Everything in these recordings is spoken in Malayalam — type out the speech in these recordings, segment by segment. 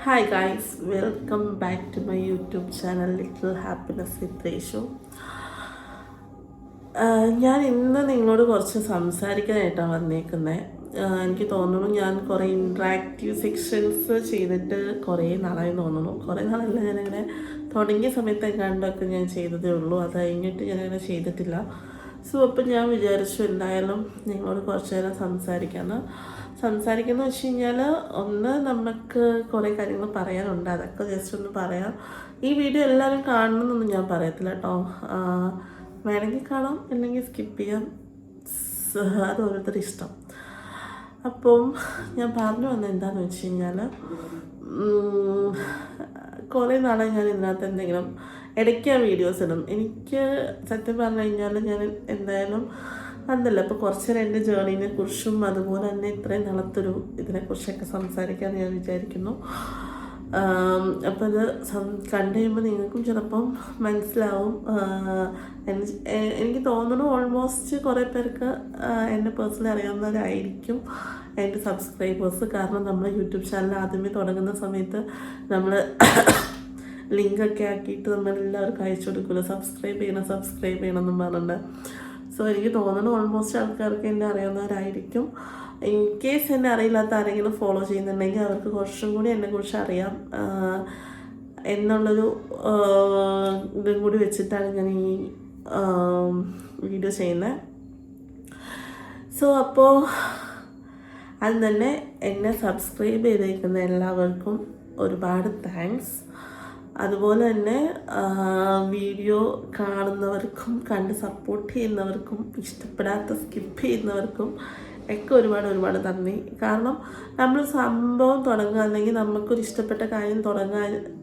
Hi guys, welcome back to my YouTube channel Little Happiness with Reshu. ഞാൻ ഇന്ന് നിങ്ങളോട് കുറച്ച് സംസാരിക്കാനായിട്ടാണ് വന്നേക്കുന്നത്. എനിക്ക് തോന്നുന്നു ഞാൻ കുറേ ഇൻട്രാക്റ്റീവ് സെക്ഷൻസ് ചെയ്തിട്ട് കുറേ നാളായി തോന്നുന്നു. കുറേ നാളല്ല, ഞാനങ്ങനെ തുടങ്ങിയ സമയത്ത് കണ്ടൊക്കെ ഞാൻ ചെയ്തതേ ഉള്ളൂ. അത് കഴിഞ്ഞിട്ട് ഞാനങ്ങനെ ചെയ്തിട്ടില്ല. അപ്പം ഞാൻ വിചാരിച്ചു എന്തായാലും നിങ്ങളോട് കുറച്ച് നേരം സംസാരിക്കുന്ന വെച്ച് കഴിഞ്ഞാൽ ഒന്ന് നമുക്ക് കുറേ കാര്യങ്ങൾ പറയാനുണ്ട്. അതൊക്കെ ജസ്റ്റ് ഒന്ന് പറയാം. ഈ വീഡിയോ എല്ലാവരും കാണണമെന്നൊന്നും ഞാൻ പറയത്തില്ല കേട്ടോ. വേണമെങ്കിൽ കാണാം, അല്ലെങ്കിൽ സ്കിപ്പ് ചെയ്യാം. അത് ഓരോരുത്തരുടെ ഇഷ്ടം. അപ്പം ഞാൻ പറഞ്ഞു വന്നത് എന്താണെന്ന് വെച്ച് കഴിഞ്ഞാൽ, കുറേ നാളെ ഞാൻ ഇതിനകത്ത് എന്തെങ്കിലും ഇടയ്ക്ക് വീഡിയോസ് ഇടും. എനിക്ക് സത്യം പറഞ്ഞു കഴിഞ്ഞാൽ ഞാൻ എന്തായാലും അതല്ല, ഇപ്പോൾ കുറച്ച് നേരം എൻ്റെ ജേർണീനെ കുറിച്ചും അതുപോലെ തന്നെ ഇത്രയും നാളത്തൊരു ഇതിനെക്കുറിച്ചൊക്കെ സംസാരിക്കാമെന്ന് ഞാൻ വിചാരിക്കുന്നു. അപ്പോൾ ഇത് കണ്ടു കഴിയുമ്പോൾ നിങ്ങൾക്കും ചിലപ്പം മനസ്സിലാവും. എനിക്ക് തോന്നുന്നു ഓൾമോസ്റ്റ് കുറേ പേർക്ക് എന്നെ പേഴ്സണലി അറിയാവുന്നവരായിരിക്കും എൻ്റെ സബ്സ്ക്രൈബേഴ്സ്. കാരണം നമ്മൾ യൂട്യൂബ് ചാനൽ ആദ്യമേ തുടങ്ങുന്ന സമയത്ത് നമ്മൾ ലിങ്കൊക്കെ ആക്കിയിട്ട് നമ്മളെല്ലാവർക്കും അയച്ചു കൊടുക്കുമല്ലോ, സബ്സ്ക്രൈബ് ചെയ്യണമെന്നും പറഞ്ഞിട്ടുണ്ട്. സോ എനിക്ക് തോന്നുന്നു ഓൾമോസ്റ്റ് ആൾക്കാർക്ക് എന്നെ അറിയാവുന്നവരായിരിക്കും. ഇൻ കേസ് എന്നെ അറിയില്ലാത്ത ആരെങ്കിലും ഫോളോ ചെയ്യുന്നുണ്ടെങ്കിൽ അവർക്ക് കുറച്ചും കൂടി എന്നെക്കുറിച്ച് അറിയാം എന്നുള്ളൊരു ഇതും കൂടി വെച്ചിട്ടാണ് ഞാൻ ഈ വീഡിയോ ചെയ്യുന്നത്. സോ അപ്പോൾ അത് തന്നെ എന്നെ സബ്സ്ക്രൈബ് ചെയ്തേക്കുന്ന എല്ലാവർക്കും ഒരുപാട് താങ്ക്സ്. അതുപോലെ തന്നെ വീഡിയോ കാണുന്നവർക്കും കണ്ട് സപ്പോർട്ട് ചെയ്യുന്നവർക്കും ഇഷ്ടപ്പെടാത്ത സ്കിപ്പ് ചെയ്യുന്നവർക്കും ഒക്കെ ഒരുപാട് നന്ദി. കാരണം നമ്മൾ സംഭവം തുടങ്ങുക, അല്ലെങ്കിൽ നമുക്കൊരു ഇഷ്ടപ്പെട്ട കാര്യം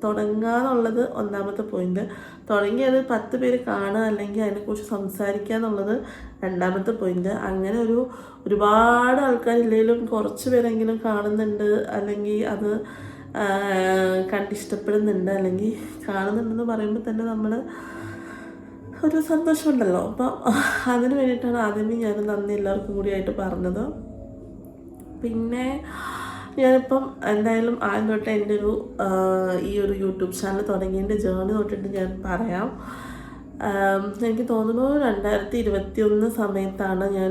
തുടങ്ങാന്നുള്ളത് ഒന്നാമത്തെ പോയിന്റ്. തുടങ്ങിയത് 10 പേര് കാണുക അല്ലെങ്കിൽ അതിനെക്കുറിച്ച് സംസാരിക്കുക എന്നുള്ളത് രണ്ടാമത്തെ പോയിന്റ്. അങ്ങനെ ഒരുപാട് ആൾക്കാരില്ലെങ്കിലും കുറച്ച് പേരെങ്കിലും കാണുന്നുണ്ട്, അല്ലെങ്കിൽ അത് കണ്ടിഷ്ടപ്പെടുന്നുണ്ട്, അല്ലെങ്കിൽ കാണുന്നുണ്ടെന്ന് പറയുമ്പോൾ തന്നെ നമ്മൾ ഒരു സന്തോഷമുണ്ടല്ലോ. അപ്പം അതിന് വേണ്ടിയിട്ടാണ് ആദ്യമേ ഞാൻ നന്ദി എല്ലാവർക്കും കൂടിയായിട്ട് പറഞ്ഞത്. പിന്നെ ഞാനിപ്പം എന്തായാലും ആദ്യം തൊട്ട് എൻ്റെ ഈ ഒരു യൂട്യൂബ് ചാനൽ തുടങ്ങിയതിൻ്റെ ജേർണി തൊട്ടിട്ട് ഞാൻ പറയാം. എനിക്ക് തോന്നുന്നു 2021 സമയത്താണ് ഞാൻ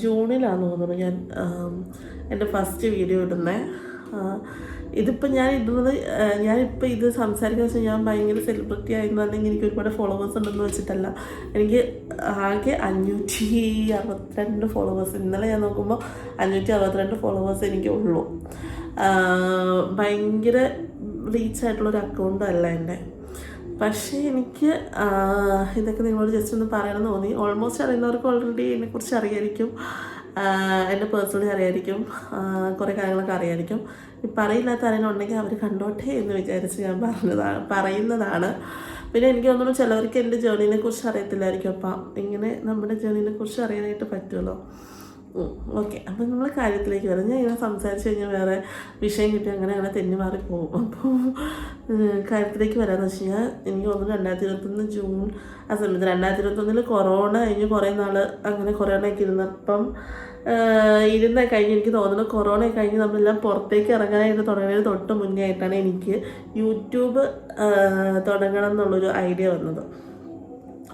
ജൂണിലാണെന്ന് തോന്നുന്നു ഞാൻ എൻ്റെ ഫസ്റ്റ് വീഡിയോ ഇടുന്നത്. ഇതിപ്പോൾ ഞാനിപ്പോൾ ഇത് സംസാരിക്കുന്ന വെച്ചാൽ ഞാൻ ഭയങ്കര സെലിബ്രിറ്റി ആയിരുന്നു, അല്ലെങ്കിൽ എനിക്ക് ഒരുപാട് ഫോളോവേഴ്സ് ഉണ്ടെന്ന് വെച്ചിട്ടല്ല. എനിക്ക് ആകെ 562 ഫോളോവേഴ്സ്. ഇന്നലെ ഞാൻ നോക്കുമ്പോൾ 562 ഫോളോവേഴ്സ് എനിക്ക് ഉള്ളൂ. ഭയങ്കര റീച്ചായിട്ടുള്ളൊരു അക്കൗണ്ടും അല്ല എൻ്റെ. പക്ഷേ എനിക്ക് ഇതൊക്കെ നിങ്ങളോട് ജസ്റ്റ് ഒന്ന് പറയണമെന്ന് തോന്നി. ഓൾമോസ്റ്റ് അറിയുന്നവർക്ക് ഓൾറെഡി എന്നെക്കുറിച്ച് അറിയായിരിക്കും, എൻ്റെ പേഴ്സണലി അറിയായിരിക്കും, കുറേ കാര്യങ്ങളൊക്കെ അറിയായിരിക്കും. ഇപ്പം അറിയില്ലാത്ത ആരെങ്കിലും ഉണ്ടെങ്കിൽ അവർ കണ്ടോട്ടെ എന്ന് വിചാരിച്ച് ഞാൻ പറയുന്നതാണ്. പിന്നെ എനിക്ക് തോന്നുന്നു ചിലവർക്ക് എൻ്റെ ജേർണീനെ കുറിച്ച് അറിയത്തില്ലായിരിക്കും. അപ്പം ഇങ്ങനെ നമ്മുടെ ജേർണീനെ കുറിച്ച് അറിയാനായിട്ട് പറ്റുമല്ലോ. ഓക്കെ, അപ്പം നമ്മൾ കാര്യത്തിലേക്ക് വരാം. ഞാൻ ഇങ്ങനെ സംസാരിച്ച് കഴിഞ്ഞാൽ വേറെ വിഷയം കിട്ടി അങ്ങനെ തെന്നി മാറി പോകും. അപ്പോൾ കാര്യത്തിലേക്ക് വരാമെന്ന് വെച്ച് കഴിഞ്ഞാൽ എനിക്ക് തോന്നുന്നു 2021 ജൂൺ ആ സമയത്ത് 2021 കൊറോണ കഴിഞ്ഞ് കുറേ നാൾ അങ്ങനെ കൊറോണയൊക്കെ ഇരുന്നപ്പം കഴിഞ്ഞ് എനിക്ക് തോന്നുന്നു കൊറോണ കഴിഞ്ഞ് നമ്മളെല്ലാം പുറത്തേക്ക് ഇറങ്ങാനായിട്ട് തുടങ്ങിയത് തൊട്ട് മുന്നേ ആയിട്ടാണ് എനിക്ക് യൂട്യൂബ് തുടങ്ങണം എന്നുള്ളൊരു ഐഡിയ വന്നത്.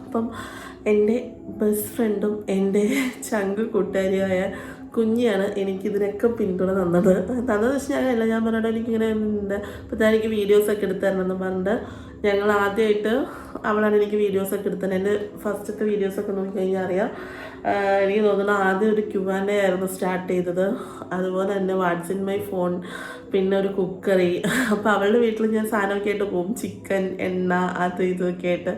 അപ്പം എൻ്റെ ബെസ്റ്റ് ഫ്രണ്ടും എൻ്റെ ചങ്ക് കൂട്ടുകാരിയായ കുഞ്ഞിയാണ് എനിക്കിതിനൊക്കെ പിന്തുണ തന്നത് വെച്ച് ഞാനല്ല, ഞാൻ പറഞ്ഞിട്ട് എനിക്കിങ്ങനെ ഉണ്ട് അപ്പോൾ എനിക്ക് വീഡിയോസൊക്കെ എടുത്തു തരണമെന്ന് പറഞ്ഞിട്ട് ഞങ്ങൾ ആദ്യമായിട്ട് അവളാണ് എനിക്ക് വീഡിയോസൊക്കെ എടുത്തത്. എൻ്റെ ഫസ്റ്റത്തെ വീഡിയോസൊക്കെ നോക്കിക്കഴിഞ്ഞാൽ അറിയാം. എനിക്ക് തോന്നുന്നു ആദ്യം ഒരു Q&A ആയിരുന്നു സ്റ്റാർട്ട് ചെയ്തത്. അതുപോലെ തന്നെ വാട്ട്സ് ഇൻ മൈ ഫോൺ, പിന്നെ ഒരു കുക്കറി. അപ്പോൾ അവളുടെ വീട്ടിൽ ഞാൻ സാധനമൊക്കെ ആയിട്ട് പോകും, ചിക്കൻ, എണ്ണ, അത് ഇതൊക്കെ ആയിട്ട്.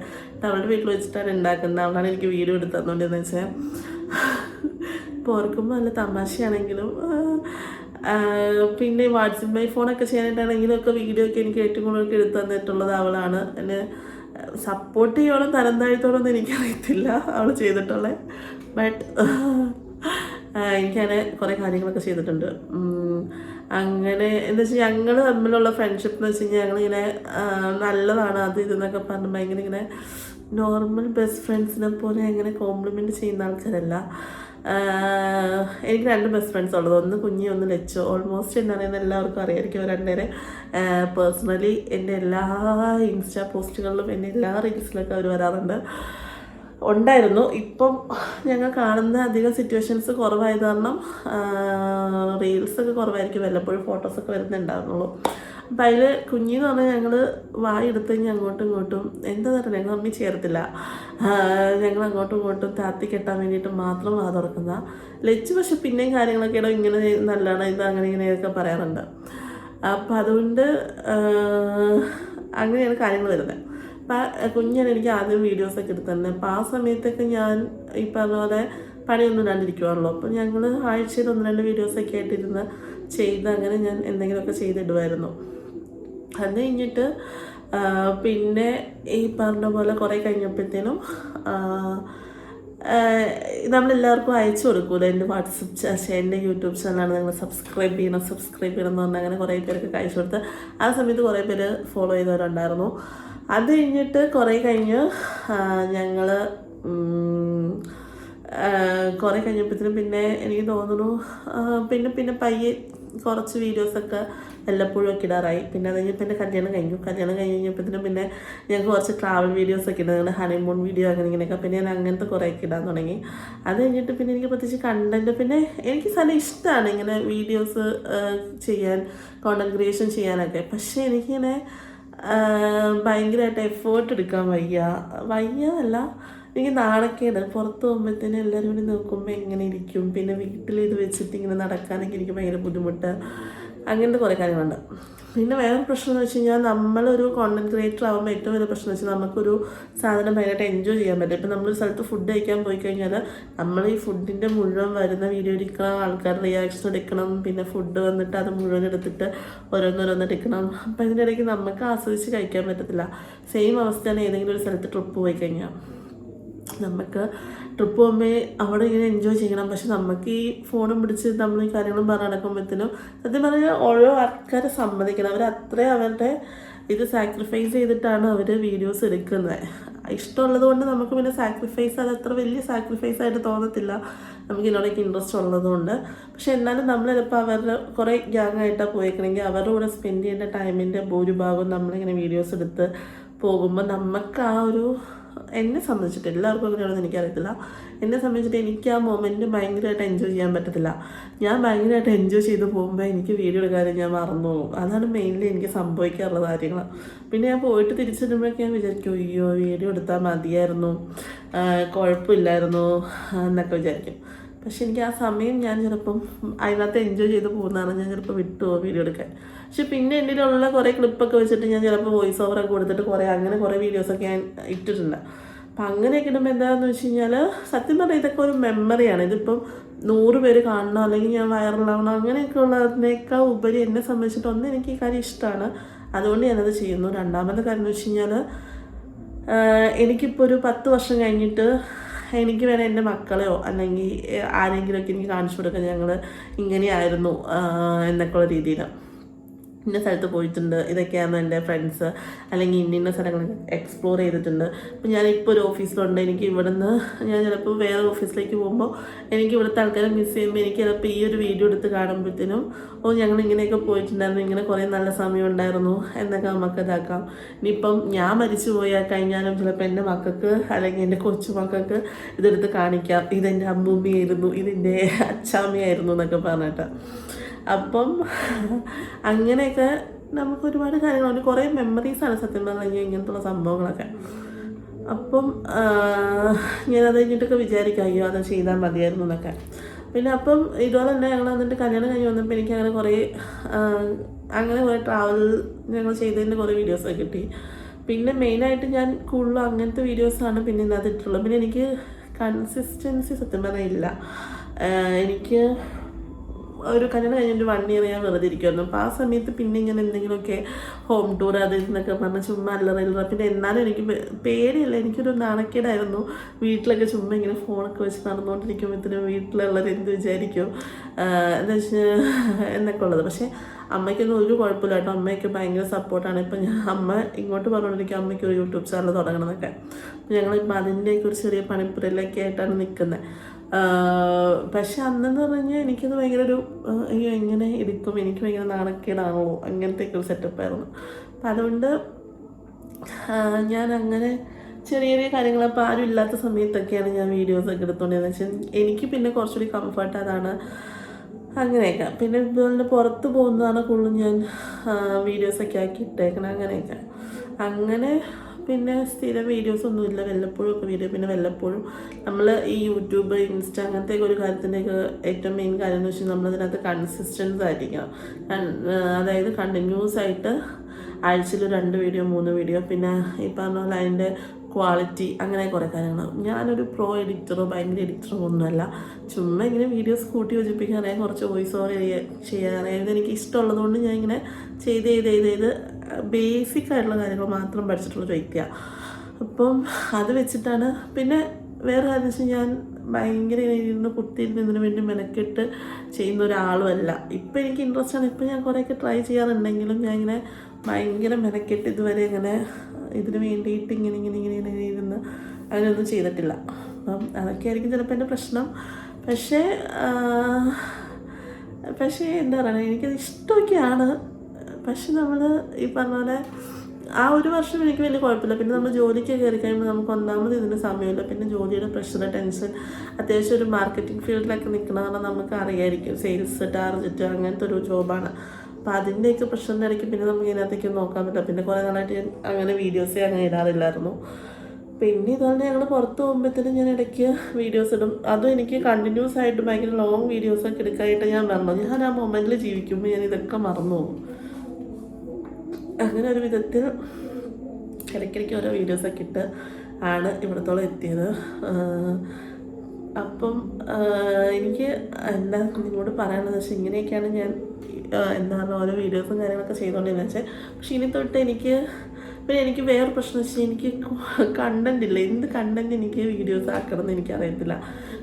അവളുടെ വീട്ടിൽ വെച്ചിട്ടാണ് ഉണ്ടാക്കുന്നത്. അവളാണ് എനിക്ക് വീഡിയോ എടുത്ത് തന്നുകൊണ്ടെന്ന് വെച്ചാൽ ഇപ്പോൾ ഓർക്കുമ്പോൾ നല്ല തമാശയാണെങ്കിലും. പിന്നെ വാട്ട്സ് ഇൻ മൈ ഫോണൊക്കെ ചെയ്യാനായിട്ടാണെങ്കിലും ഒക്കെ വീഡിയോ ഒക്കെ എനിക്ക് ഏറ്റവും കൂടുതൽ എടുത്തു തന്നിട്ടുള്ളത് അവളാണ്. എന്നെ സപ്പോർട്ട് ചെയ്യോളം തരം താഴ്ത്തോളൊന്നും എനിക്കറിയത്തില്ല അവൾ ചെയ്തിട്ടുള്ളത്. ബട്ട് എനിക്കങ്ങനെ കുറേ കാര്യങ്ങളൊക്കെ ചെയ്തിട്ടുണ്ട്. അങ്ങനെ എന്താ വെച്ചാൽ ഞങ്ങൾ തമ്മിലുള്ള ഫ്രണ്ട്ഷിപ്പ് എന്ന് വെച്ച് കഴിഞ്ഞാൽ ഞങ്ങളിങ്ങനെ നല്ലതാണ് അത് ഇതെന്നൊക്കെ പറഞ്ഞ് ഭയങ്കര ഇങ്ങനെ നോർമൽ ബെസ്റ്റ് ഫ്രണ്ട്സിനെ പോലെ അങ്ങനെ കോംപ്ലിമെൻറ്റ് ചെയ്യുന്ന ആൾക്കാരല്ല. എനിക്ക് 2 ബെസ്റ്റ് ഫ്രണ്ട്സ് ഉള്ളത്, ഒന്ന് കുഞ്ഞി ഒന്ന് ലച്ചു. ഓൾമോസ്റ്റ് എന്നറിയുന്ന എല്ലാവർക്കും അറിയായിരിക്കും രണ്ടുപേരെ. പേഴ്സണലി എൻ്റെ എല്ലാ ഇൻസ്റ്റാ പോസ്റ്റുകളിലും എൻ്റെ എല്ലാ റീൽസിലൊക്കെ അവർ വരാറുണ്ട്, ഉണ്ടായിരുന്നു. ഇപ്പം ഞങ്ങൾ കാണുന്ന അധികം സിറ്റുവേഷൻസ് കുറവായത് കാരണം റീൽസൊക്കെ കുറവായിരിക്കും, വല്ലപ്പോഴും ഫോട്ടോസൊക്കെ വരുന്നുണ്ടായിരുന്നുള്ളൂ. അപ്പം അതിൽ കുഞ്ഞിന്ന് പറഞ്ഞാൽ ഞങ്ങൾ വായെടുത്ത് കഴിഞ്ഞാൽ അങ്ങോട്ടും ഇങ്ങോട്ടും എന്താ പറയുക, ഞങ്ങൾ അമ്മി ചേർത്തില്ല, ഞങ്ങൾ അങ്ങോട്ടും ഇങ്ങോട്ടും താത്തി കെട്ടാൻ വേണ്ടിയിട്ട് മാത്രം വാ തുറക്കുന്ന. ലച്ച് പക്ഷെ പിന്നെയും കാര്യങ്ങളൊക്കെ ഇടം ഇങ്ങനെ നല്ലതാണ് ഇത് അങ്ങനെ ഇങ്ങനെയൊക്കെ പറയാറുണ്ട്. അപ്പം അതുകൊണ്ട് അങ്ങനെയാണ് കാര്യങ്ങൾ വരുന്നത്. അപ്പം കുഞ്ഞാണ് എനിക്ക് ആദ്യം വീഡിയോസൊക്കെ എടുത്തത്. അപ്പം ആ സമയത്തൊക്കെ ഞാൻ ഈ പറഞ്ഞ പോലെ പണിയൊന്നും ഇല്ലാണ്ടിരിക്കുവാണല്ലോ. അപ്പം ഞങ്ങൾ ആഴ്ചയിൽ 1-2 വീഡിയോസൊക്കെ ആയിട്ടിരുന്ന് ചെയ്ത് അങ്ങനെ ഞാൻ എന്തെങ്കിലുമൊക്കെ ചെയ്തിടുമായിരുന്നു. അത് കഴിഞ്ഞിട്ട് പിന്നെ ഈ പറഞ്ഞ പോലെ കുറേ കഴിഞ്ഞപ്പോഴത്തേനും നമ്മളെല്ലാവർക്കും അയച്ചു കൊടുക്കൂല, എൻ്റെ വാട്സപ്പ് എൻ്റെ യൂട്യൂബ് ചാനലാണ്, നിങ്ങൾ സബ്സ്ക്രൈബ് ചെയ്യണം എന്ന് പറഞ്ഞാൽ അങ്ങനെ കുറേ പേരൊക്കെ അയച്ചു കൊടുത്ത് ആ സമയത്ത് കുറേ പേര് ഫോളോ ചെയ്തവരുണ്ടായിരുന്നു. അത് കഴിഞ്ഞിട്ട് കുറേ കഴിഞ്ഞ് ഞങ്ങൾ കുറേ കഴിഞ്ഞപ്പോഴത്തേനും പിന്നെ എനിക്ക് തോന്നുന്നു പിന്നെ പയ്യെ കുറച്ച് വീഡിയോസൊക്കെ വല്ലപ്പോഴും ഒക്കെ ഇടാറായി. പിന്നെ അത് കഴിഞ്ഞപ്പോൾ എൻ്റെ കല്യാണം കഴിഞ്ഞപ്പോഴത്തേനും പിന്നെ ഞങ്ങൾക്ക് കുറച്ച് ട്രാവൽ വീഡിയോസൊക്കെ ഇടുന്നത്, ഹണിമൂൺ വീഡിയോ അങ്ങനെ ഇങ്ങനെയൊക്കെ. പിന്നെ ഞാൻ അങ്ങനത്തെ കുറേയൊക്കെ ഇടാൻ തുടങ്ങി. അത് കഴിഞ്ഞിട്ട് പിന്നെ എനിക്ക് പ്രത്യേകിച്ച് കണ്ടൻറ്റ് പിന്നെ എനിക്ക് നല്ല ഇഷ്ടമാണ് ഇങ്ങനെ വീഡിയോസ് ചെയ്യാൻ, കോണ്ടൻറ്റ് ക്രിയേഷൻ ചെയ്യാനൊക്കെ. പക്ഷേ എനിക്കിങ്ങനെ ഭയങ്കരമായിട്ട് എഫേർട്ട് എടുക്കാൻ വയ്യതല്ല, എനിക്ക് നാണക്കേട്. പുറത്ത് പോകുമ്പോഴത്തേനും എല്ലാവരും കൂടി നോക്കുമ്പോൾ എങ്ങനെ ഇരിക്കും, പിന്നെ വീട്ടിൽ ഇത് വെച്ചിട്ട് ഇങ്ങനെ നടക്കാനൊക്കെ എനിക്ക് ഭയങ്കര ബുദ്ധിമുട്ട്, അങ്ങനത്തെ കുറേ കാര്യങ്ങളുണ്ട്. പിന്നെ വേറൊരു പ്രശ്നം എന്ന് വെച്ച് കഴിഞ്ഞാൽ നമ്മളൊരു കോണ്ടൻറ്റ് ക്രിയേറ്റർ ആകുമ്പോൾ ഏറ്റവും വലിയ പ്രശ്നം എന്ന് വെച്ചാൽ നമുക്കൊരു സാധനം ഭയങ്കരമായിട്ട് എൻജോയ് ചെയ്യാൻ പറ്റും. ഇപ്പം നമ്മളൊരു സ്ഥലത്ത് ഫുഡ് കഴിക്കാൻ പോയി കഴിഞ്ഞാൽ നമ്മൾ ഈ ഫുഡിൻ്റെ മുഴുവൻ വരുന്ന വീഡിയോ എടുക്കണം, ആൾക്കാരുടെ റിയാക്ഷൻ എടുക്കണം, പിന്നെ ഫുഡ് വന്നിട്ട് അത് മുഴുവൻ എടുത്തിട്ട് ഓരോന്നോരോന്ന് എടുക്കണം. അപ്പം ഇതിൻ്റെ ഇടയ്ക്ക് നമുക്ക് ആസ്വദിച്ച് കഴിക്കാൻ പറ്റത്തില്ല. സെയിം അവസ്ഥയാണ് ഏതെങ്കിലും ഒരു സ്ഥലത്ത് ട്രിപ്പ് പോയി കഴിഞ്ഞാൽ. നമുക്ക് ട്രിപ്പ് പോകുമ്പോൾ അവിടെ ഇങ്ങനെ എൻജോയ് ചെയ്യണം, പക്ഷെ നമുക്ക് ഈ ഫോണും പിടിച്ച് നമ്മൾ ഈ കാര്യങ്ങളും പറഞ്ഞ് നടക്കുമ്പോഴത്തേനും സത്യം പറഞ്ഞാൽ ഓരോ ആൾക്കാരെ സമ്മതിക്കണം, അവർ അത്രയും അവരുടെ ഇത് സാക്രിഫൈസ് ചെയ്തിട്ടാണ് അവർ വീഡിയോസ് എടുക്കുന്നത്. ഇഷ്ടമുള്ളത് കൊണ്ട് നമുക്ക് പിന്നെ സാക്രിഫൈസ് അത് അത്ര വലിയ സാക്രിഫൈസ് ആയിട്ട് തോന്നത്തില്ല, നമുക്ക് ഇതിനോടൊക്കെ ഇൻട്രസ്റ്റ് ഉള്ളതുകൊണ്ട്. പക്ഷെ എന്നാലും നമ്മൾ ചിലപ്പോൾ അവരുടെ കുറേ ഗ്യാങ്ങായിട്ടാണ് പോയേക്കണമെങ്കിൽ അവരുടെ കൂടെ സ്പെൻഡ് ചെയ്യേണ്ട ടൈമിൻ്റെ ഭൂരിഭാഗവും നമ്മളിങ്ങനെ വീഡിയോസ് എടുത്ത് പോകുമ്പോൾ നമുക്ക് ആ ഒരു, എന്നെ സംബന്ധിച്ചിട്ട് എല്ലാവർക്കും അങ്ങനെയാണെന്ന് എനിക്കറിയത്തില്ല, എന്നെ സംബന്ധിച്ചിട്ട് എനിക്ക് ആ മൊമെൻറ്റ് ഭയങ്കരമായിട്ട് എൻജോയ് ചെയ്യാൻ പറ്റത്തില്ല. ഞാൻ ഭയങ്കരമായിട്ട് എൻജോയ് ചെയ്ത് പോകുമ്പോൾ എനിക്ക് വീഡിയോ എടുക്കാനും ഞാൻ മറന്നു പോകും. അതാണ് മെയിൻലി എനിക്ക് സംഭവിക്കാറുള്ള കാര്യങ്ങൾ. പിന്നെ ഞാൻ പോയിട്ട് തിരിച്ചു വരുമ്പോഴൊക്കെ ഞാൻ വിചാരിക്കും, അയ്യോ വീഡിയോ എടുത്താൽ മതിയായിരുന്നു, കുഴപ്പമില്ലായിരുന്നു എന്നൊക്കെ വിചാരിക്കും. പക്ഷെ എനിക്ക് ആ സമയം ഞാൻ ചിലപ്പം അതിനകത്ത് എൻജോയ് ചെയ്ത് പോകുന്നതാണ്, ഞാൻ ചിലപ്പോൾ വിട്ടുപോകും വീഡിയോ എടുക്കാൻ. പക്ഷെ പിന്നെ എൻ്റെ ഉള്ള കുറേ ക്ലിപ്പൊക്കെ വെച്ചിട്ട് ഞാൻ ചിലപ്പോൾ വോയിസ് ഓവറൊക്കെ കൊടുത്തിട്ട് കുറേ വീഡിയോസൊക്കെ ഞാൻ ഇട്ടിട്ടുണ്ട്. അപ്പം അങ്ങനെയൊക്കെ ഇടുമ്പോൾ എന്താണെന്ന് വെച്ച് കഴിഞ്ഞാൽ സത്യം പറഞ്ഞാൽ ഇതൊക്കെ ഒരു മെമ്മറിയാണ്. ഇതിപ്പം 100 പേര് കാണണം അല്ലെങ്കിൽ ഞാൻ വൈറലാവണം അങ്ങനെയൊക്കെ ഉള്ളതിനേക്കാൾ ഉപരി എന്നെ സംബന്ധിച്ചിട്ട് ഒന്ന് എനിക്ക് ഈ കാര്യം ഇഷ്ടമാണ്, അതുകൊണ്ട് ഞാനത് ചെയ്യുന്നു. രണ്ടാമത്തെ കാര്യം എന്ന് വെച്ച് കഴിഞ്ഞാൽ എനിക്കിപ്പോൾ ഒരു 10 വർഷം കഴിഞ്ഞിട്ട് എനിക്ക് വേണേൽ എൻ്റെ മക്കളെയോ അല്ലെങ്കിൽ ആരെങ്കിലുമൊക്കെ എനിക്ക് കാണിച്ചു കൊടുക്കാൻ ഞങ്ങൾ ഇങ്ങനെയായിരുന്നു എന്നൊക്കെയുള്ള രീതിയിൽ, ഇന്ന സ്ഥലത്ത് പോയിട്ടുണ്ട്, ഇതൊക്കെയാണ് എൻ്റെ ഫ്രണ്ട്സ്, അല്ലെങ്കിൽ ഇന്ന സ്ഥലങ്ങൾ എക്സ്പ്ലോർ ചെയ്തിട്ടുണ്ട്. ഇപ്പം ഞാനിപ്പോൾ ഒരു ഓഫീസിലുണ്ട്, എനിക്ക് ഇവിടുന്ന് ഞാൻ ചിലപ്പോൾ വേറെ ഓഫീസിലേക്ക് പോകുമ്പോൾ എനിക്ക് ഇവിടുത്തെ ആൾക്കാരെ മിസ് ചെയ്യുമ്പോൾ എനിക്ക് ചിലപ്പോൾ ഈ ഒരു വീഡിയോ എടുത്ത് കാണുമ്പോഴത്തേനും ഞങ്ങൾ ഇങ്ങനെയൊക്കെ പോയിട്ടുണ്ടായിരുന്നു, ഇങ്ങനെ കുറേ നല്ല സമയം ഉണ്ടായിരുന്നു എന്നൊക്കെ നമുക്ക് ഇതാക്കാം. ഇനിയിപ്പം ഞാൻ മരിച്ചു പോയാൽ കഴിഞ്ഞാലും ചിലപ്പോൾ എൻ്റെ മക്കൾക്ക് അല്ലെങ്കിൽ എൻ്റെ കൊച്ചുമക്കൾക്ക് ഇതെടുത്ത് കാണിക്കാം, ഇതെൻ്റെ അമ്മൂമ്മയായിരുന്നു, ഇതെൻ്റെ അച്ചാമ്മയായിരുന്നു എന്നൊക്കെ പറഞ്ഞിട്ട്. അപ്പം അങ്ങനെയൊക്കെ നമുക്ക് ഒരുപാട് കാര്യങ്ങളുണ്ട്, കുറേ മെമ്മറീസാണ് സത്യം പറഞ്ഞു കഴിഞ്ഞാൽ ഇങ്ങനത്തുള്ള സംഭവങ്ങളൊക്കെ. അപ്പം ഞാനത് കഴിഞ്ഞിട്ടൊക്കെ വിചാരിക്കാം, അയ്യോ അത് ചെയ്താൽ മതിയായിരുന്നു എന്നൊക്കെ. പിന്നെ അപ്പം ഇതുപോലെ തന്നെ ഞങ്ങൾ വന്നിട്ട് കല്യാണം കഴിഞ്ഞ് വന്നപ്പോൾ എനിക്ക് അങ്ങനെ കുറേ ട്രാവൽ ഞങ്ങൾ ചെയ്തതിൻ്റെ കുറേ വീഡിയോസൊക്കെ കിട്ടി. പിന്നെ മെയിനായിട്ട് ഞാൻ കൂടുതലും അങ്ങനത്തെ വീഡിയോസാണ് പിന്നെ ഇന്നത്തെ ഇട്ടുള്ളത്. പിന്നെ എനിക്ക് കൺസിസ്റ്റൻസി സത്യം പറഞ്ഞാൽ ഇല്ല. എനിക്ക് ഒരു കല്യാണം കഴിഞ്ഞിട്ട് 1 ഇയർ ഞാൻ വെറുതെ ഇരിക്കുമായിരുന്നു. അപ്പോൾ ആ സമയത്ത് പിന്നെ ഇങ്ങനെ എന്തെങ്കിലുമൊക്കെ ഹോം ടൂർ അത് എന്നൊക്കെ പറഞ്ഞാൽ ചുമ്മാ അല്ലറയില്ല. പിന്നെ എന്നാലും എനിക്ക് പേടിയില്ല, എനിക്കൊരു നാണക്കേടായിരുന്നു വീട്ടിലൊക്കെ ചുമ്മാ ഇങ്ങനെ ഫോണൊക്കെ വെച്ച് നടന്നുകൊണ്ടിരിക്കുമ്പോഴത്തേനും വീട്ടിലുള്ളവർ എന്ത് വിചാരിക്കും എന്താ വെച്ചാൽ എന്നൊക്കെ ഉള്ളത്. പക്ഷേ അമ്മയ്ക്കൊന്നും ഒരു കുഴപ്പമില്ല കേട്ടോ, അമ്മയ്ക്ക് ഭയങ്കര സപ്പോർട്ടാണ്. ഇപ്പം അമ്മ ഇങ്ങോട്ട് പറഞ്ഞുകൊണ്ടിരിക്കുക അമ്മയ്ക്ക് ഒരു യൂട്യൂബ് ചാനൽ തുടങ്ങണമെന്നൊക്കെ. ഞങ്ങളിപ്പോൾ അതിൻ്റെയൊക്കെ ഒരു ചെറിയ പണിപ്പുരയിലൊക്കെ ആയിട്ടാണ് നിൽക്കുന്നത്. പക്ഷെ അന്നെന്ന് പറഞ്ഞാൽ എനിക്കത് ഭയങ്കര ഒരു അയ്യോ എങ്ങനെ എടുക്കും, എനിക്ക് ഭയങ്കര നാണക്കേടാണല്ലോ, അങ്ങനത്തെയൊക്കെ ഒരു സെറ്റപ്പായിരുന്നു. അപ്പം അതുകൊണ്ട് ഞാൻ അങ്ങനെ ചെറിയ ചെറിയ കാര്യങ്ങൾ, അപ്പോൾ ആരും ഇല്ലാത്ത സമയത്തൊക്കെയാണ് ഞാൻ വീഡിയോസൊക്കെ എടുത്തോണ്ടിരുന്നത്. വെച്ചാൽ എനിക്ക് പിന്നെ കുറച്ചുകൂടി കംഫർട്ട് അതാണ്. അങ്ങനെയൊക്കെ പിന്നെ ഇതുപോലെ പുറത്ത് പോകുന്നതാണ് കൂടുതലും ഞാൻ വീഡിയോസൊക്കെ ആക്കി ഇട്ടേക്കണം. അങ്ങനെയൊക്കെ അങ്ങനെ പിന്നെ സ്ഥിരം വീഡിയോസൊന്നുമില്ല, വല്ലപ്പോഴും ഒക്കെ വീഡിയോ. പിന്നെ വല്ലപ്പോഴും നമ്മൾ ഈ യൂട്യൂബ്, ഇൻസ്റ്റ അങ്ങനത്തെയൊക്കെ ഒരു കാര്യത്തിൻ്റെയൊക്കെ ഏറ്റവും മെയിൻ കാര്യം എന്ന് വെച്ചാൽ നമ്മളതിനകത്ത് കൺസിസ്റ്റൻസ് ആയിരിക്കണം. അതായത് കണ്ടിന്യൂസ് ആയിട്ട് ആഴ്ചയിൽ 2 വീഡിയോ 3 വീഡിയോ, പിന്നെ ഈ പറഞ്ഞ പോലെ അതിൻ്റെ ക്വാളിറ്റി, അങ്ങനെ കുറേ കാര്യങ്ങൾ. ഞാനൊരു പ്രോ എഡിറ്ററോ ഭയങ്കര എഡിറ്ററോ ഒന്നുമല്ല, ചുമ്മാ ഇങ്ങനെ വീഡിയോസ് കൂട്ടി യോജിപ്പിക്കാനായി കുറച്ച് വോയിസ് ഓവർ ചെയ്യാനായത് എനിക്ക് ഇഷ്ടമുള്ളതുകൊണ്ട് ഞാൻ ഇങ്ങനെ ചെയ്ത് ബേസിക് ആയിട്ടുള്ള കാര്യങ്ങൾ മാത്രം പഠിച്ചിട്ടുള്ളൊരു വ്യക്തിയാണ്. അപ്പം അത് വെച്ചിട്ടാണ്. പിന്നെ വേറെ കാര്യം വെച്ചാൽ ഞാൻ ഭയങ്കര ഇരുന്ന് കുത്തിയിരുന്നതിന് വേണ്ടി മെനക്കെട്ട് ചെയ്യുന്ന ഒരാളുമല്ല. ഇപ്പം എനിക്ക് ഇൻട്രസ്റ്റ് ആണ്, ഇപ്പം ഞാൻ കുറേയൊക്കെ ട്രൈ ചെയ്യാറുണ്ടെങ്കിലും ഞാൻ ഇങ്ങനെ ഭയങ്കര മെനക്കെട്ട് ഇതുവരെ ഇങ്ങനെ ഇതിന് വേണ്ടിയിട്ട് ഇങ്ങനെ ഇരുന്ന് അങ്ങനെയൊന്നും ചെയ്തിട്ടില്ല. അപ്പം അതൊക്കെ ആയിരിക്കും ചിലപ്പോൾ എൻ്റെ പ്രശ്നം. പക്ഷേ എന്താ പറയുക, എനിക്കത് ഇഷ്ടമൊക്കെയാണ്. പക്ഷെ നമ്മൾ ഈ പറഞ്ഞ പോലെ ആ ഒരു വർഷം എനിക്ക് വലിയ കുഴപ്പമില്ല. പിന്നെ നമ്മൾ ജോലിക്ക് കയറി കഴിയുമ്പോൾ നമുക്ക് ഒന്നാമത് ഇതിന് സമയമില്ല. പിന്നെ ജോലിയുടെ പ്രഷർ, ടെൻഷൻ, അത്യാവശ്യം ഒരു മാർക്കറ്റിംഗ് ഫീൽഡിലൊക്കെ നിൽക്കണമെന്ന് നമുക്ക് അറിയായിരിക്കും. സെയിൽസ് ടാർഗറ്റ് അങ്ങനത്തെ ഒരു ജോബാണ്. അപ്പോൾ അതിൻ്റെയൊക്കെ പ്രഷറിൻ്റെ ഇടയ്ക്ക് പിന്നെ നമുക്ക് ഇതിനകത്തേക്ക് നോക്കാൻ പറ്റില്ല. പിന്നെ കുറേ നാളായിട്ട് ഞാൻ അങ്ങനെ വീഡിയോസേ അങ്ങനെ ഇടാറില്ലായിരുന്നു. പിന്നെ ഇതുപോലെ ഞങ്ങൾ പുറത്ത് പോകുമ്പോഴത്തേനും ഞാൻ ഇടയ്ക്ക് വീഡിയോസ് ഇടും. അതും എനിക്ക് കണ്ടിന്യൂസ് ആയിട്ട് ഭയങ്കര ലോങ് വീഡിയോസൊക്കെ എടുക്കാനായിട്ട് ഞാൻ പറഞ്ഞു. ഞാൻ ആ മൊമെൻറ്റിൽ ജീവിക്കുമ്പോൾ ഞാൻ ഇതൊക്കെ മറന്നു പോകും. അങ്ങനെ ഒരു വിധത്തിൽ ഇടയ്ക്കിടയ്ക്ക് ഓരോ വീഡിയോസൊക്കെ ഇട്ട് ആണ് ഇവിടത്തോളം എത്തിയത്. അപ്പം എനിക്ക് എന്താ നിങ്ങളോട് പറയാനുള്ളത് വെച്ചാൽ ഇങ്ങനെയൊക്കെയാണ് ഞാൻ എന്താ പറയുക ഓരോ വീഡിയോസും കാര്യങ്ങളൊക്കെ ചെയ്തുകൊണ്ടിരുന്നത് വെച്ചാൽ. പക്ഷേ ഇനി തൊട്ട് പിന്നെ എനിക്ക് വേറെ പ്രശ്നം വെച്ചാൽ എനിക്ക് കണ്ടൻറ് ഇല്ല. എന്ത് കണ്ടൻറ് എനിക്ക് വീഡിയോസ് ആക്കണമെന്ന് എനിക്കറിയത്തില്ല.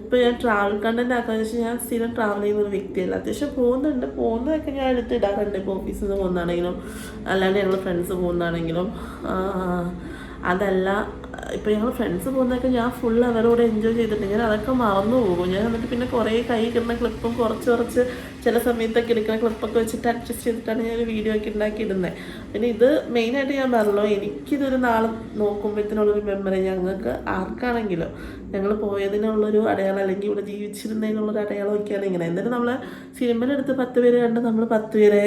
ഇപ്പോൾ ഞാൻ ട്രാവൽ കണ്ടൻറ് ആക്കാമെന്ന് വെച്ചാൽ ഞാൻ സ്ഥിരം ട്രാവൽ ചെയ്യുന്ന ഒരു വ്യക്തിയല്ല. അത്യാവശ്യം പോകുന്നതൊക്കെ ഞാൻ എടുത്ത് ഇടാറുണ്ട്. ഇപ്പോൾ ഓഫീസിൽ നിന്ന് പോകുന്നതാണെങ്കിലും അല്ലാണ്ട് ഞങ്ങൾ ഫ്രണ്ട്സ് പോകുന്നതാണെങ്കിലും. അതല്ല ഇപ്പോൾ ഞങ്ങൾ ഫ്രണ്ട്സ് പോകുന്നതൊക്കെ ഞാൻ ഫുൾ അവരോട് എൻജോയ് ചെയ്തിട്ടുണ്ട്. ഞാൻ അതൊക്കെ മറന്നു പോകും. ഞാൻ എന്നിട്ട് പിന്നെ കുറേ കൈ കിട്ടുന്ന ക്ലിപ്പും കുറച്ച് ചില സമയത്തൊക്കെ എടുക്കുന്ന ക്ലിപ്പൊക്കെ വെച്ചിട്ട് അഡ്ജസ്റ്റ് ചെയ്തിട്ടാണ് ഞാൻ ഒരു വീഡിയോ ഒക്കെ ഉണ്ടാക്കി ഇടുന്നത്. പിന്നെ ഇത് മെയിനായിട്ട് ഞാൻ പറഞ്ഞല്ലോ, എനിക്കിതൊരു നാളെ നോക്കുമ്പോഴത്തേനുള്ളൊരു മെമ്മറി, ഞങ്ങൾക്ക് ആർക്കാണെങ്കിലും ഞങ്ങൾ പോയതിനുള്ളൊരു അടയാളം, അല്ലെങ്കിൽ ഇവിടെ ജീവിച്ചിരുന്നതിനുള്ളൊരു അടയാളമൊക്കെയാണ് ഇങ്ങനെ. എന്നിട്ട് നമ്മൾ സിനിമയിലെടുത്ത് 10 പേര് കണ്ട് നമ്മൾ 10 പേരെ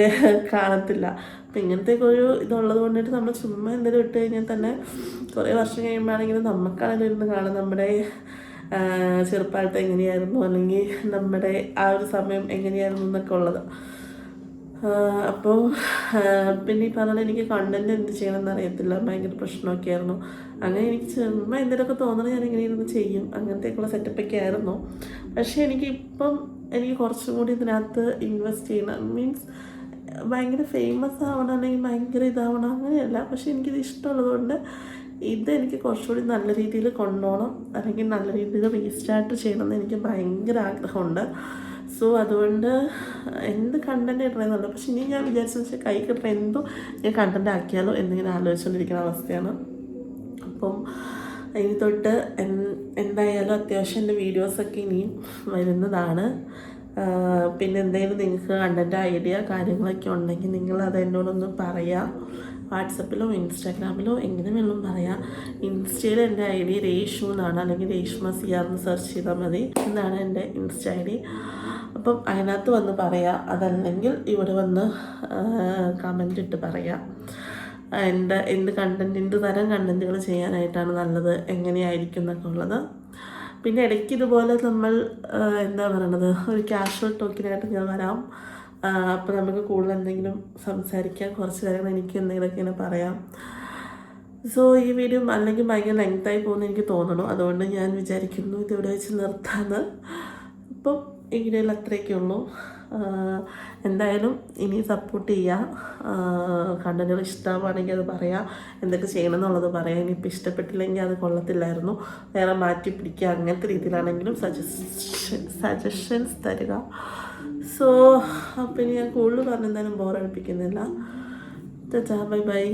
കാണത്തില്ല. അപ്പം ഇങ്ങനത്തെയൊക്കെ ഒരു ഇതുള്ളത് കൊണ്ടിട്ട് നമ്മൾ ചുമ്മാ എന്തെങ്കിലും ഇട്ട് കഴിഞ്ഞാൽ തന്നെ കുറേ വർഷം കഴിയുമ്പോഴാണെങ്കിലും നമുക്കാണെങ്കിലും ഇരുന്ന് കാണും നമ്മുടെ ചെറുപ്പകാലത്ത് എങ്ങനെയായിരുന്നു, അല്ലെങ്കിൽ നമ്മുടെ ആ ഒരു സമയം എങ്ങനെയായിരുന്നു എന്നൊക്കെ ഉള്ളത്. അപ്പോൾ പിന്നെ ഈ പറഞ്ഞാൽ എനിക്ക് കണ്ടൻറ് എന്ത് ചെയ്യണമെന്ന് അറിയത്തില്ല, ഭയങ്കര പ്രശ്നമൊക്കെ ആയിരുന്നു. അങ്ങനെ എനിക്ക് ചുമ്മാ എന്തെങ്കിലുമൊക്കെ തോന്നണം ഞാൻ എങ്ങനെ ഇരുന്ന് ചെയ്യും, അങ്ങനത്തെയൊക്കെയുള്ള സെറ്റപ്പൊക്കെ ആയിരുന്നു. പക്ഷേ എനിക്ക് കുറച്ചും കൂടി ഇതിനകത്ത് ഇൻവെസ്റ്റ് ചെയ്യണം, മീൻസ് ഭയങ്കര ഫേമസ് ആവണം അല്ലെങ്കിൽ ഭയങ്കര ഇതാവണം അങ്ങനെയല്ല. പക്ഷേ എനിക്കിത് ഇഷ്ടമുള്ളതുകൊണ്ട് ഇതെനിക്ക് കുറച്ചുകൂടി നല്ല രീതിയിൽ കൊണ്ടുപോകണം, അല്ലെങ്കിൽ നല്ല രീതിയിൽ റീസ്റ്റാർട്ട് ചെയ്യണമെന്ന് എനിക്ക് ഭയങ്കര ആഗ്രഹമുണ്ട്. സോ അതുകൊണ്ട് എന്ത് കണ്ടൻറ് ഇടണമെന്നുണ്ട്. പക്ഷെ ഇനി ഞാൻ വിചാരിച്ചെന്ന് വെച്ചാൽ കൈ കിട്ടുന്ന എന്തോ ഞാൻ കണ്ടൻറ് ആക്കിയാലോ എന്നിങ്ങനെ ആലോചിച്ചുകൊണ്ടിരിക്കുന്ന അവസ്ഥയാണ്. അപ്പം ഇനി തൊട്ട് എന്തായാലും അത്യാവശ്യം എൻ്റെ വീഡിയോസൊക്കെ ഇനിയും വരുന്നതാണ്. പിന്നെ എന്തെങ്കിലും നിങ്ങൾക്ക് കണ്ടൻറ് ഐഡിയ കാര്യങ്ങളൊക്കെ ഉണ്ടെങ്കിൽ നിങ്ങളത് എന്നോടൊന്ന് പറയാം. വാട്സപ്പിലോ ഇൻസ്റ്റാഗ്രാമിലോ എങ്ങനെ വേണം പറയാം. ഇൻസ്റ്റയിൽ എൻ്റെ ഐ ഡി രേഷ്മ എന്നാണ്, അല്ലെങ്കിൽ രേഷ്മ സിയാർ എന്ന് സെർച്ച് ചെയ്താൽ മതി. എന്നാണ് എൻ്റെ ഇൻസ്റ്റ ഐ ഡി. അപ്പം അതിനകത്ത് വന്ന് പറയാം. അതല്ലെങ്കിൽ ഇവിടെ വന്ന് കമൻ്റ് ഇട്ട് പറയാം എന്ത് തരം കണ്ടൻറ്റുകൾ ചെയ്യാനായിട്ടാണ് നല്ലത്, എങ്ങനെയായിരിക്കും എന്നൊക്കെ ഉള്ളത്. പിന്നെ ഇടയ്ക്ക് ഇതുപോലെ നമ്മൾ എന്താ പറയണത്, ഒരു കാഷ്വൽ ടോക്കിനായിട്ട് ഞാൻ വരാം. അപ്പോൾ നമുക്ക് കൂടുതൽ എന്തെങ്കിലും സംസാരിക്കാം, കുറച്ച് കാര്യങ്ങൾ എനിക്ക് എന്തെങ്കിലുമൊക്കെ ഇങ്ങനെ പറയാം. സോ ഈ വീഡിയോ അല്ലെങ്കിൽ ഭയങ്കര ലെങ്തായി പോകുമെന്ന് എനിക്ക് തോന്നണം. അതുകൊണ്ട് ഞാൻ വിചാരിക്കുന്നു ഇതിവിടെ വെച്ച് നിർത്താമെന്ന്. അപ്പം ഈ വീഡിയോയിൽ അത്രയൊക്കെ ഉള്ളൂ. എന്തായാലും ഇനി സപ്പോർട്ട് ചെയ്യുക. കണ്ടൻറ്റുകൾ ഇഷ്ടമാണെങ്കിൽ അത് പറയാം, എന്തൊക്കെ ചെയ്യണം എന്നുള്ളത് പറയാം. ഇനിയിപ്പോൾ ഇഷ്ടപ്പെട്ടില്ലെങ്കിൽ അത് കൊള്ളത്തില്ലായിരുന്നു, വേറെ മാറ്റി പിടിക്കുക, അങ്ങനത്തെ രീതിയിലാണെങ്കിലും സജഷൻസ് തരിക. സോ അപ്പം ഇനി ഞാൻ കൂടുതൽ പറഞ്ഞെന്തായാലും ബോറടിപ്പിക്കുന്നില്ല. Bye bye.